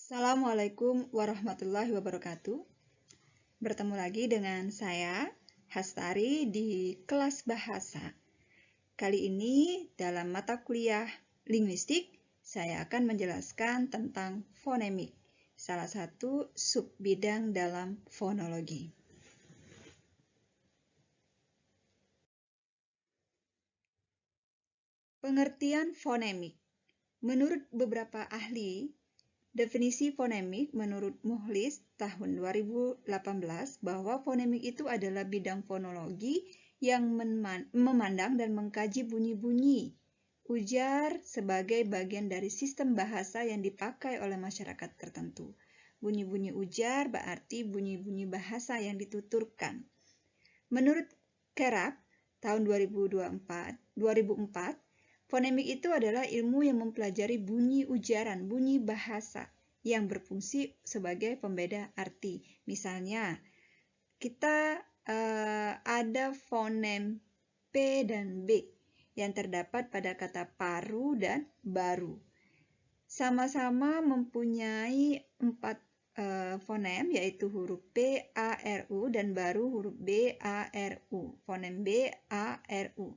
Assalamualaikum warahmatullahi wabarakatuh. Bertemu lagi dengan saya, Hastari, di kelas bahasa. Kali ini dalam mata kuliah linguistik, saya akan menjelaskan tentang fonemik, salah satu subbidang dalam fonologi. Pengertian fonemik. Menurut beberapa ahli, definisi fonemik menurut Muhlis tahun 2018 bahwa fonemik itu adalah bidang fonologi yang memandang dan mengkaji bunyi-bunyi ujar sebagai bagian dari sistem bahasa yang dipakai oleh masyarakat tertentu. Bunyi-bunyi ujar berarti bunyi-bunyi bahasa yang dituturkan. Menurut Kerap tahun 2004, fonemik itu adalah ilmu yang mempelajari bunyi ujaran, bunyi bahasa yang berfungsi sebagai pembeda arti. Misalnya, kita ada fonem P dan B yang terdapat pada kata paru dan baru. Sama-sama mempunyai 4 fonem, yaitu huruf P, A, R, U, dan baru huruf B, A, R, U. Fonem B, A, R, U.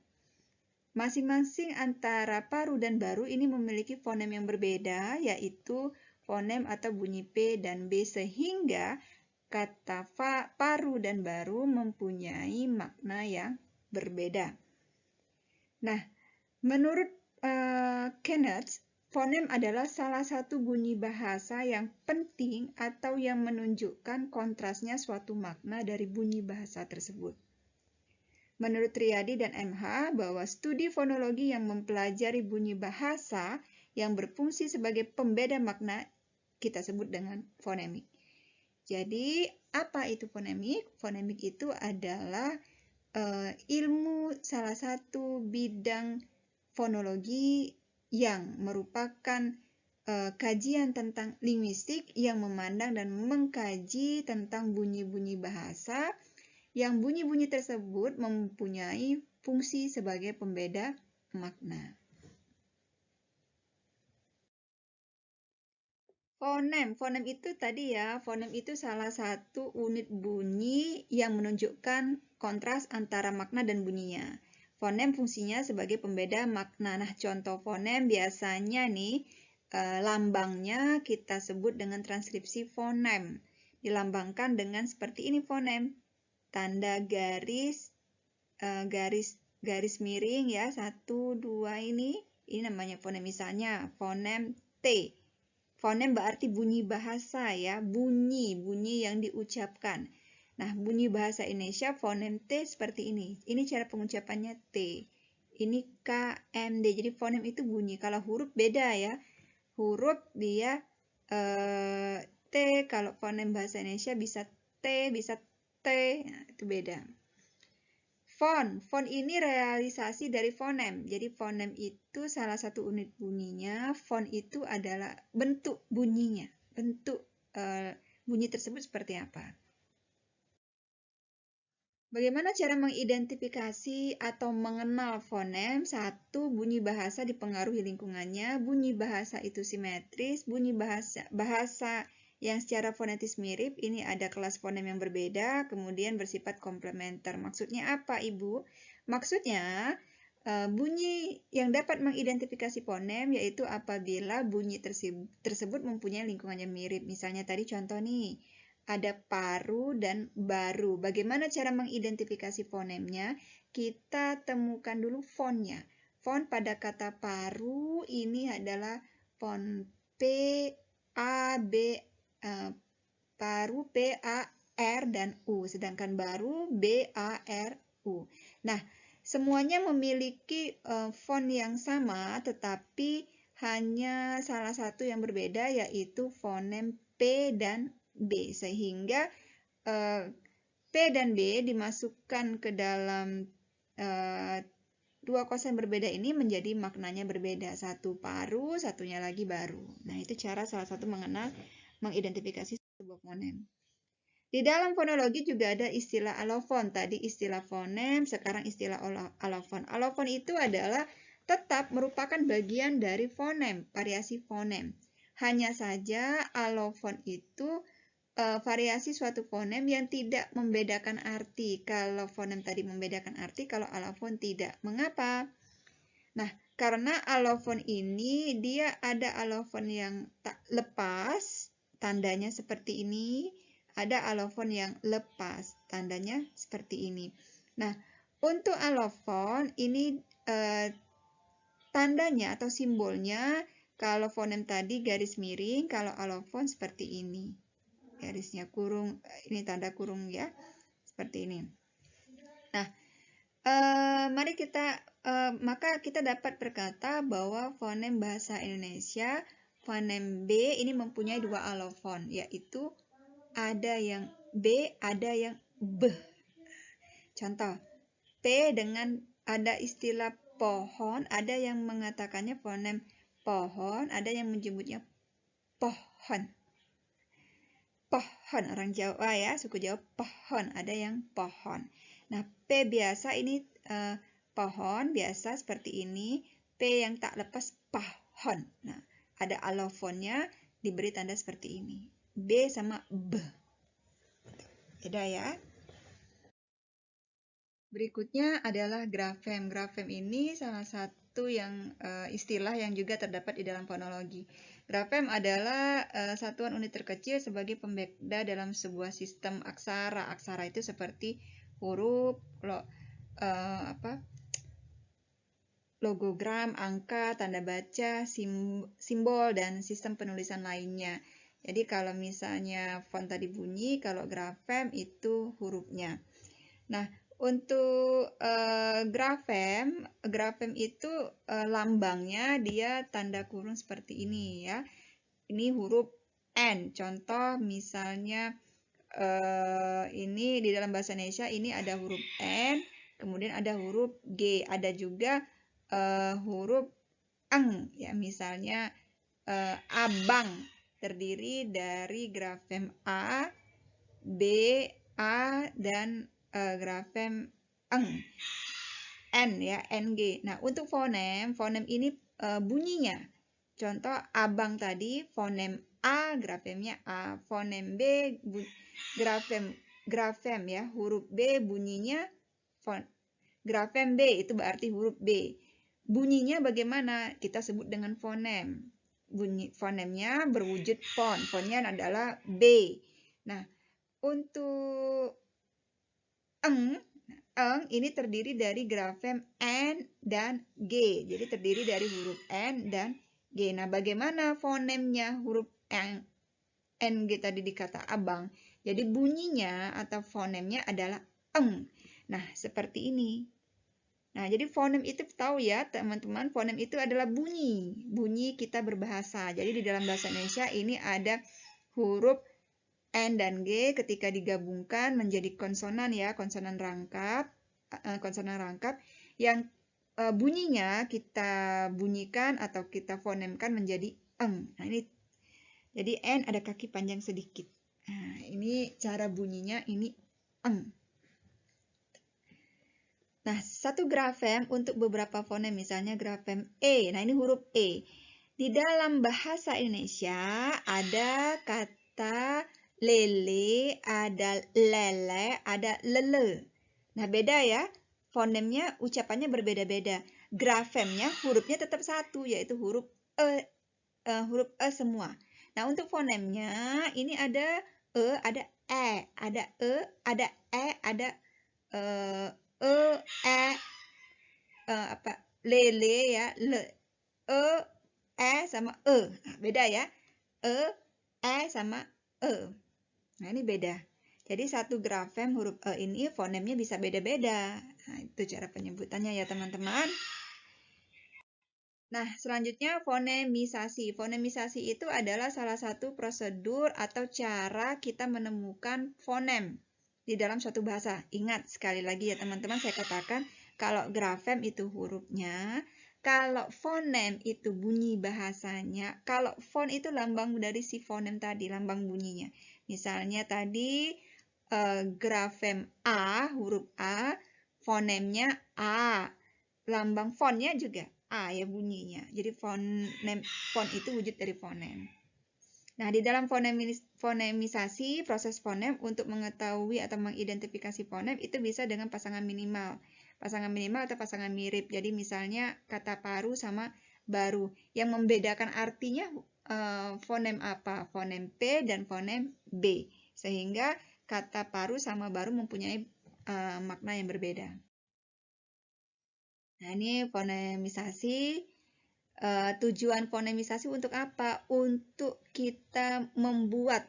Masing-masing antara paru dan baru ini memiliki fonem yang berbeda, yaitu fonem atau bunyi P dan B, sehingga kata paru dan baru mempunyai makna yang berbeda. Nah, menurut Kenneth, fonem adalah salah satu bunyi bahasa yang penting atau yang menunjukkan kontrasnya suatu makna dari bunyi bahasa tersebut. Menurut Riyadi dan MH, bahwa studi fonologi yang mempelajari bunyi bahasa yang berfungsi sebagai pembeda makna kita sebut dengan fonemik. Jadi, apa itu fonemik? Fonemik itu adalah ilmu salah satu bidang fonologi yang merupakan kajian tentang linguistik yang memandang dan mengkaji tentang bunyi-bunyi bahasa yang bunyi-bunyi tersebut mempunyai fungsi sebagai pembeda makna. Fonem itu tadi ya, fonem itu salah satu unit bunyi yang menunjukkan kontras antara makna dan bunyinya. Fonem fungsinya sebagai pembeda makna. Nah, contoh fonem biasanya nih, lambangnya kita sebut dengan transkripsi fonem. Dilambangkan dengan seperti ini fonem. Tanda garis, garis miring ya, 1, 2 ini namanya fonem. Misalnya fonem T. Fonem berarti bunyi bahasa ya, bunyi yang diucapkan. Nah, bunyi bahasa Indonesia fonem T seperti ini. Ini cara pengucapannya T. Ini K, M, D. Jadi fonem itu bunyi. Kalau huruf beda ya. Huruf dia T, kalau fonem bahasa Indonesia bisa T, bisa T. Nah, itu beda. Font ini realisasi dari fonem. Jadi fonem itu salah satu unit bunyinya. Font itu adalah bentuk bunyinya. Bentuk bunyi tersebut seperti apa? Bagaimana cara mengidentifikasi atau mengenal fonem? 1. Bunyi bahasa dipengaruhi lingkungannya. Bunyi bahasa itu simetris. Bunyi bahasa yang secara fonetis mirip, ini ada kelas fonem yang berbeda, kemudian bersifat komplementer. Maksudnya apa, Ibu? Maksudnya, bunyi yang dapat mengidentifikasi fonem yaitu apabila bunyi tersebut mempunyai lingkungannya mirip. Misalnya tadi contoh nih, ada paru dan baru. Bagaimana cara mengidentifikasi fonemnya? Kita temukan dulu fontnya. Font pada kata paru ini adalah font P, A, B, paru P, A, R, dan U. Sedangkan baru B, A, R, U. Nah, semuanya memiliki font yang sama, tetapi hanya salah satu yang berbeda, yaitu fonem P dan B. Sehingga P dan B dimasukkan ke dalam dua kosan berbeda ini menjadi maknanya berbeda. Satu paru, satunya lagi baru. Nah, itu cara salah satu mengidentifikasi sebuah fonem. Di dalam fonologi juga ada istilah alofon. Tadi istilah fonem, sekarang istilah alofon. Alofon itu adalah tetap merupakan bagian dari fonem, variasi fonem. Hanya saja alofon itu variasi suatu fonem yang tidak membedakan arti. Kalau fonem tadi membedakan arti, kalau alofon tidak. Mengapa? Nah, karena alofon ini dia ada alofon yang tak lepas, tandanya seperti ini. Ada alofon yang lepas, tandanya seperti ini. Nah, untuk alofon ini tandanya atau simbolnya, kalau fonem tadi garis miring, kalau alofon seperti ini. Garisnya kurung, ini tanda kurung ya, seperti ini. Nah, mari kita maka kita dapat berkata bahwa fonem bahasa Indonesia fonem B ini mempunyai dua alofon, yaitu ada yang B, ada yang B. Contoh, P dengan ada istilah pohon, ada yang mengatakannya fonem pohon, ada yang menyebutnya pohon. Pohon, orang Jawa ya, suku Jawa pohon, ada yang pohon. Nah, P biasa ini pohon biasa seperti ini, P yang tak lepas pohon. Nah, ada alofonnya diberi tanda seperti ini. B sama B. Beda ya. Berikutnya adalah grafem. Grafem ini salah satu yang istilah yang juga terdapat di dalam fonologi. Grafem adalah satuan unit terkecil sebagai pembeda dalam sebuah sistem aksara. Aksara itu seperti huruf, logogram, angka, tanda baca, simbol, dan sistem penulisan lainnya. Jadi kalau misalnya font tadi bunyi, kalau grafem itu hurufnya. Nah, untuk grafem itu lambangnya dia tanda kurung seperti ini ya. Ini huruf N. Contoh misalnya ini di dalam bahasa Indonesia ini ada huruf N, kemudian ada huruf G, ada juga huruf eng ya, misalnya abang terdiri dari grafem A, B, A dan grafem eng, N ya, NG. Nah, untuk fonem ini bunyinya. Contoh abang tadi fonem A, grafemnya A, fonem B, grafem ya, huruf B bunyinya grafem B, itu berarti huruf B. Bunyinya bagaimana? Kita sebut dengan fonem. Bunyi fonemnya berwujud font. Fontnya adalah B. Nah, untuk eng ini terdiri dari grafem N dan G. Jadi terdiri dari huruf N dan G. Nah, bagaimana fonemnya huruf NG tadi dikata abang? Jadi bunyinya atau fonemnya adalah eng. Nah, seperti ini. Nah, jadi fonem itu tahu ya, teman-teman, fonem itu adalah bunyi. Bunyi kita berbahasa. Jadi di dalam bahasa Indonesia ini ada huruf N dan G ketika digabungkan menjadi konsonan ya, konsonan rangkap yang bunyinya kita bunyikan atau kita fonemkan menjadi eng. Nah, ini jadi N ada kaki panjang sedikit. Nah, ini cara bunyinya ini eng. Nah, satu grafem untuk beberapa fonem, misalnya grafem E. Nah, ini huruf E. Di dalam bahasa Indonesia ada kata lele, ada lele, ada lele. Nah, beda ya. Fonemnya, ucapannya berbeda-beda. Grafemnya, hurufnya tetap satu, yaitu huruf E. Huruf E semua. Nah, untuk fonemnya, ini ada E, ada E. Ada E, ada E, ada lele ya, sama E. Nah, beda ya. Sama E. Nah, ini beda. Jadi satu grafem huruf E ini fonemnya bisa beda-beda. Nah, itu cara penyebutannya ya, teman-teman. Nah, selanjutnya fonemisasi. Fonemisasi itu adalah salah satu prosedur atau cara kita menemukan fonem di dalam suatu bahasa. Ingat sekali lagi ya teman-teman, saya katakan kalau grafem itu hurufnya, kalau fonem itu bunyi bahasanya, kalau font itu lambang dari si fonem tadi, lambang bunyinya. Misalnya tadi grafem A, huruf A, fonemnya A, lambang fontnya juga A ya bunyinya. Jadi font itu wujud dari fonem. Nah, di dalam fonemisasi, proses fonem untuk mengetahui atau mengidentifikasi fonem itu bisa dengan pasangan minimal. Pasangan minimal atau pasangan mirip. Jadi misalnya kata paru sama baru. Yang membedakan artinya fonem apa? Fonem P dan fonem B. Sehingga kata paru sama baru mempunyai makna yang berbeda. Nah, ini fonemisasi. Tujuan fonemisasi untuk apa? Untuk kita membuat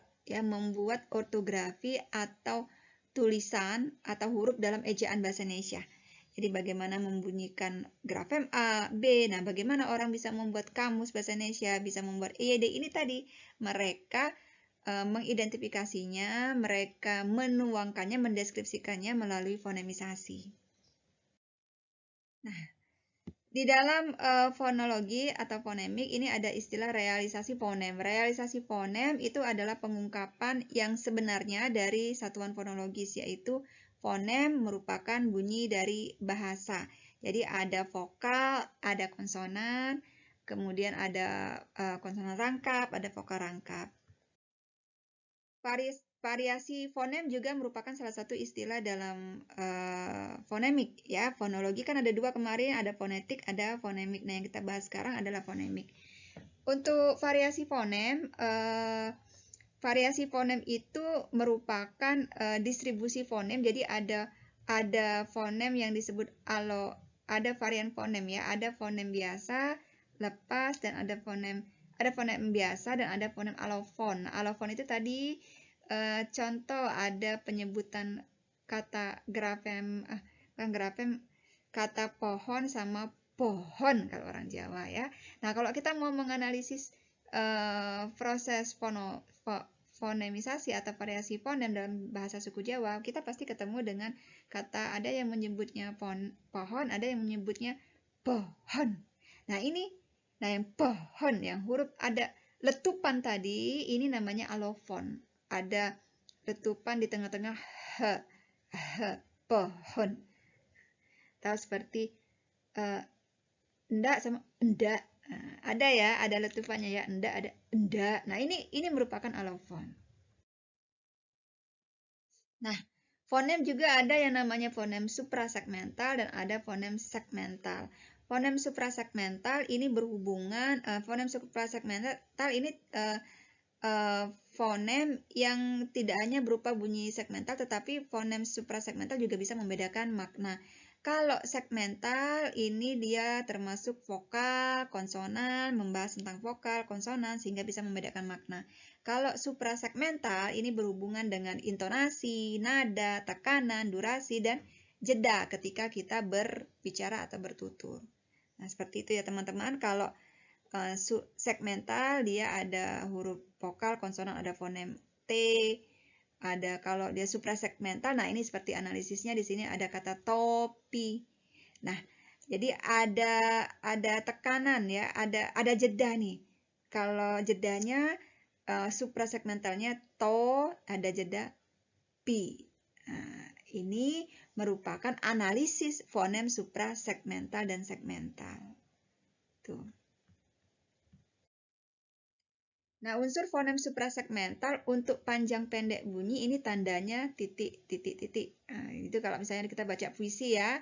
ortografi atau tulisan atau huruf dalam ejaan bahasa Indonesia. Jadi bagaimana membunyikan grafem A, B. Nah, bagaimana orang bisa membuat kamus bahasa Indonesia, bisa membuat EYD. Ini tadi mereka mengidentifikasinya, mereka menuangkannya, mendeskripsikannya melalui fonemisasi. Nah, di dalam fonologi atau fonemik ini ada istilah realisasi fonem. Realisasi fonem itu adalah pengungkapan yang sebenarnya dari satuan fonologis, yaitu fonem merupakan bunyi dari bahasa. Jadi ada vokal, ada konsonan, kemudian ada konsonan rangkap, ada vokal rangkap. Variasi fonem juga merupakan salah satu istilah dalam fonemik ya. Fonologi kan ada dua kemarin, ada fonetik, ada fonemik. Nah, yang kita bahas sekarang adalah fonemik. Untuk variasi fonem itu merupakan distribusi fonem. Jadi ada fonem yang disebut ada varian fonem ya. Ada fonem biasa, lepas, dan ada fonem biasa dan ada fonem alofon. Alofon itu tadi contoh ada penyebutan kata grafem, kata pohon sama pohon kalau orang Jawa ya. Nah, kalau kita mau menganalisis proses fonemisasi atau variasi fonem dalam bahasa suku Jawa, kita pasti ketemu dengan kata ada yang menyebutnya pohon, ada yang menyebutnya pohon. Nah, yang pohon, yang huruf ada letupan tadi, ini namanya alofon. Ada letupan di tengah-tengah pohon. Tahu seperti endak sama endak. Nah, ada ya, ada letupannya ya, endak ada endak. Nah, ini merupakan alofon. Nah, fonem juga ada yang namanya fonem suprasegmental dan ada fonem segmental. Fonem suprasegmental ini berhubungan, fonem suprasegmental ini fonem yang tidak hanya berupa bunyi segmental, tetapi fonem suprasegmental juga bisa membedakan makna. Kalau segmental ini dia termasuk vokal, konsonan, membahas tentang vokal, konsonan, sehingga bisa membedakan makna. Kalau suprasegmental ini berhubungan dengan intonasi, nada, tekanan, durasi, dan jeda ketika kita berbicara atau bertutur. Nah, seperti itu ya teman-teman. Kalau segmental dia ada huruf vokal, konsonan, ada fonem T, ada kalau dia suprasegmental. Nah, ini seperti analisisnya di sini ada kata topi. Nah, jadi ada tekanan ya, ada jeda nih. Kalau jedanya suprasegmentalnya to, ada jeda pi. Nah, ini merupakan analisis fonem suprasegmental dan segmental. Tuh. Nah, unsur fonem suprasegmental untuk panjang pendek bunyi ini tandanya titik, titik, titik. Nah, itu kalau misalnya kita baca puisi ya,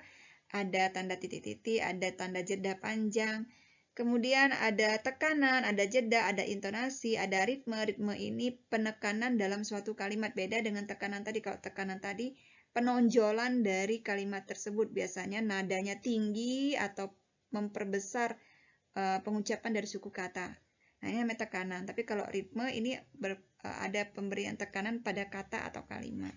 ada tanda titik, titik, ada tanda jeda panjang. Kemudian ada tekanan, ada jeda, ada intonasi, ada ritme. Ritme ini penekanan dalam suatu kalimat, beda dengan tekanan tadi. Kalau tekanan tadi penonjolan dari kalimat tersebut, biasanya nadanya tinggi atau memperbesar pengucapan dari suku kata. Nah, ini namanya tekanan. Tapi kalau ritme ini ada pemberian tekanan pada kata atau kalimat.